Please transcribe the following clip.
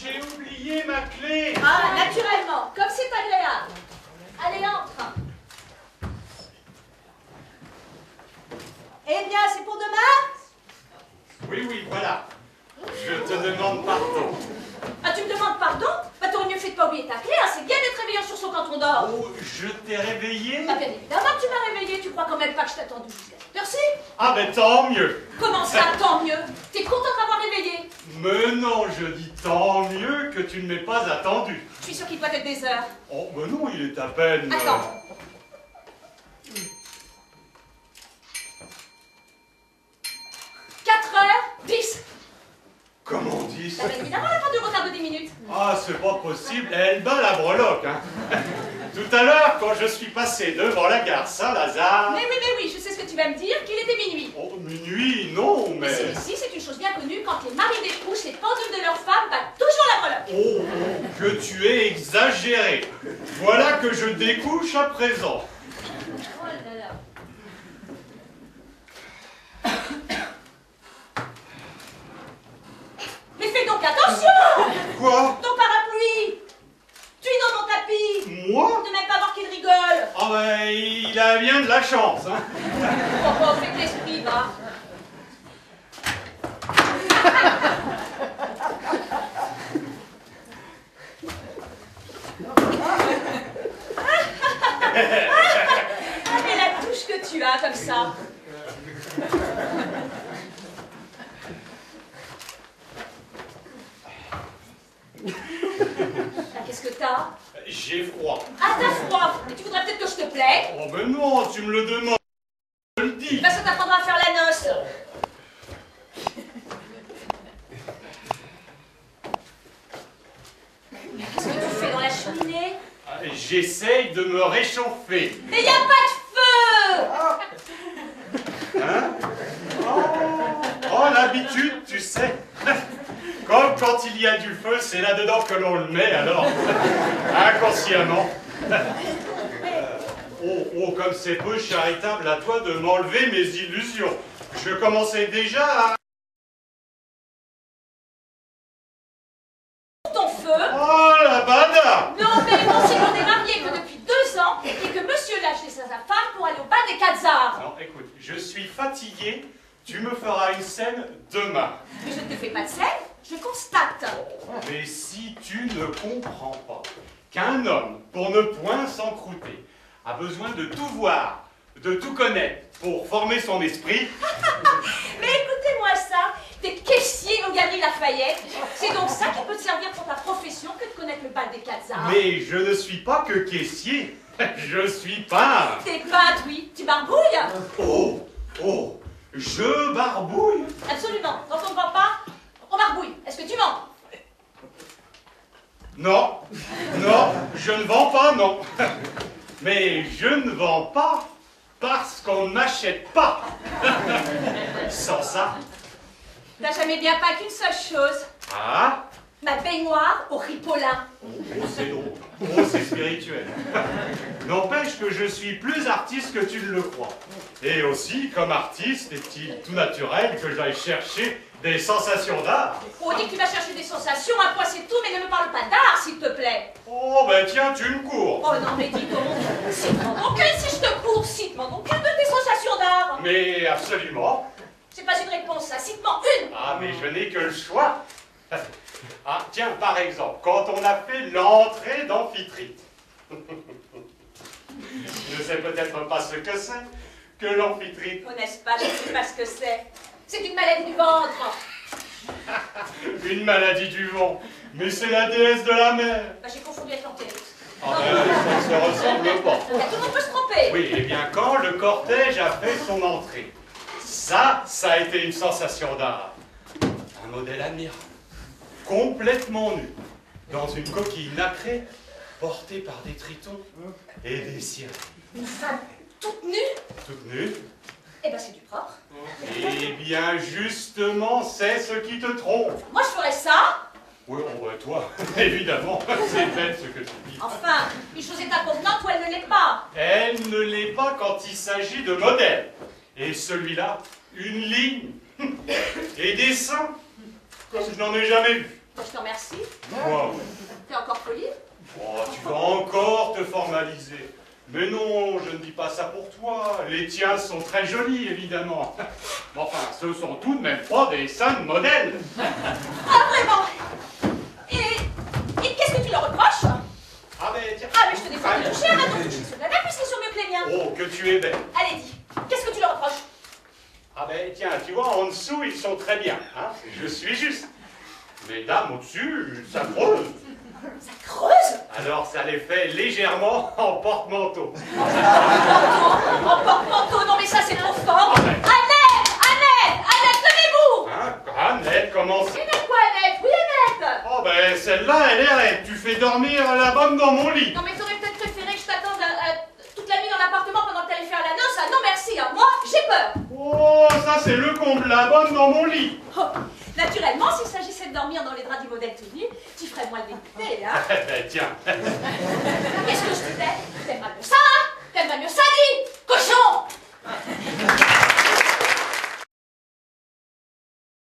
j'ai oublié ma clé. Ah, naturellement, comme c'est agréable. Allez, entre. Eh bien, c'est pour demain? Oui, oui, voilà. Je te demande pardon. Ah, tu me demandes pardon? Bah, t'aurais mieux fait de pas oublier ta clé, hein. C'est bien d'être réveillant sur son quand on dort. Oh, je t'ai réveillé? Bah, bien évidemment que tu m'as réveillé, tu crois quand même pas que je t'attends jusqu'à cette heure-ci? Ah ben tant mieux. Comment ça, tant mieux? T'es content de m'avoir réveillé? Mais non, je dis tant mieux que tu ne m'aies pas attendu. Je suis sûre qu'il doit être des heures. Oh, ben non, il est à peine... Attends. 4h10. Comment 10? Bah, bien évidemment, la fin du retard de 10 minutes. Ah, c'est pas possible, elle bat la breloque, hein. Tout à l'heure, quand je suis passé devant la gare Saint-Lazare... Mais oui, je sais ce que tu vas me dire, qu'il était minuit. Oh, minuit, non, mais... Si, c'est une chose bien connue, quand les maris découchent, les pendules de leurs femmes battent toujours la breloque. Oh, que tu es exagéré. Voilà que je découche à présent. Oh là là. Mais fais donc attention! Quoi? Ton parapluie! Tu es dans ton tapis! Moi? De même pas voir qu'il rigole! Ah ben, il a bien de la chance, hein. Oh, fais de l'esprit, va! Ah, mais la touche que tu as, comme ça! Qu'est-ce que t'as? J'ai froid. Ah, t'as froid! Mais tu voudrais peut-être que je te plaie? Oh ben non, tu me le demandes, je le dis. Bah, ça t'apprendra à faire la noce! Qu'est-ce que tu fais dans la cheminée? J'essaye de me réchauffer. Mais y a pas de feu! Hein? Oh, l'habitude, tu sais. Comme quand il y a du feu, c'est là-dedans que l'on le met, alors. Inconsciemment. Oh, comme c'est peu charitable à toi de m'enlever mes illusions. Je commençais déjà à... Ton feu? Oh, la bada! Non, mais bon, si on est mariés que depuis 2 ans et que monsieur l'a acheté sa femme pour aller au bal des 4 arts. Non, écoute, je suis fatigué. Tu me feras une scène demain. Mais je ne te fais pas de scène, je constate. Mais si tu ne comprends pas qu'un homme, pour ne point s'encrouter, a besoin de tout voir, de tout connaître pour former son esprit... Mais écoutez-moi ça, t'es caissier aux Galeries Lafayette. C'est donc ça qui peut te servir pour ta profession que de connaître le bal des 4 arts. Mais je ne suis pas que caissier, je suis peintre. T'es peintre, oui. Tu barbouilles? Oh, je barbouille. Absolument. Quand on ne vend pas, on barbouille. Est-ce que tu vends? Non, je ne vends pas, non. Mais je ne vends pas parce qu'on ne m'achète pas. Sans ça... T'as jamais bien peint qu'une seule chose. Ah? Ma baignoire au ripolin. Oh, c'est drôle. Oh, c'est spirituel. N'empêche que je suis plus artiste que tu ne le crois. Et aussi, comme artiste, est-il tout naturel que j'aille chercher des sensations d'art? Oh, dis que tu vas chercher des sensations, un point c'est tout, mais ne me parle pas d'art, s'il te plaît. Oh, ben tiens, tu me cours. Oh non, mais dis donc, cite-moi donc une si je te cours, cite-moi donc une de tes sensations d'art. Mais absolument. C'est pas une réponse, ça, cite-moi une. Ah, mais je n'ai que le choix. Ah, tiens, par exemple, quand on a fait l'entrée d'Amphitrite. Je ne sais peut-être pas ce que c'est que l'Amphitrite. Oh, n'est-ce pas, je ne sais pas ce que c'est. C'est une maladie du ventre. Une maladie du vent. Mais c'est la déesse de la mer. Bah, j'ai confondu avec l'antérite. Ah ben, ça ne se ressemble pas. Tout le monde peut se tromper. Oui, et bien quand le cortège a fait son entrée, ça a été une sensation d'art. Un modèle admirable, complètement nu, dans une coquille nacrée, portée par des tritons et des sirènes. Une femme toute nue? Toute nue. Eh ben, c'est du propre. Eh bien, justement, c'est ce qui te trompe. Moi, je ferais ça. Oui, on voit toi, évidemment, c'est bête ce que tu dis. Enfin, une chose est inconvenante ou elle ne l'est pas. Elle ne l'est pas quand il s'agit de modèle. Et celui-là, une ligne et des seins, comme je n'en ai jamais vu. Je te remercie. Quoi? T'es encore poli? Oh, tu vas encore te formaliser. Mais non, je ne dis pas ça pour toi. Les tiens sont très jolis, évidemment. Mais enfin, ce sont tout de même pas des scènes modèles. Ah, vraiment? Et qu'est-ce que tu leur reproches? Ah, mais tiens. Ah, mais je te défends de toucher, arrête de toucher ceux de la puisqu'ils sont mieux que les miens. Oh, que tu es belle. Allez, dis, qu'est-ce que tu leur reproches? Ah, ben tiens, tu vois, en dessous, ils sont très bien. Hein, je suis juste. Les dames au-dessus, ça creuse. Ça creuse? Alors, ça les fait légèrement en porte-manteau. En porte-manteau, non mais ça c'est trop fort. Annette! Annette! Annette, tenez-vous! Hein? Annette, comment ça? Annette quoi, Annette? Oui, Annette! Oh, ben celle-là, elle est raide. Tu fais dormir la bonne dans mon lit. Non mais t'aurais peut-être préféré que je t'attende toute la nuit dans l'appartement pendant que t'allais faire la noce. Ah, non merci, hein. Moi, j'ai peur. Oh, ça c'est le comble, la bonne dans mon lit. Oh, naturellement, s'il s'agissait de dormir dans les draps du modèle tout nu, tu ferais moins le député, hein? Tiens. Qu'est-ce que je disais? T'aimerais mieux ça, hein? T'aimerais mieux ça, dis! Cochon!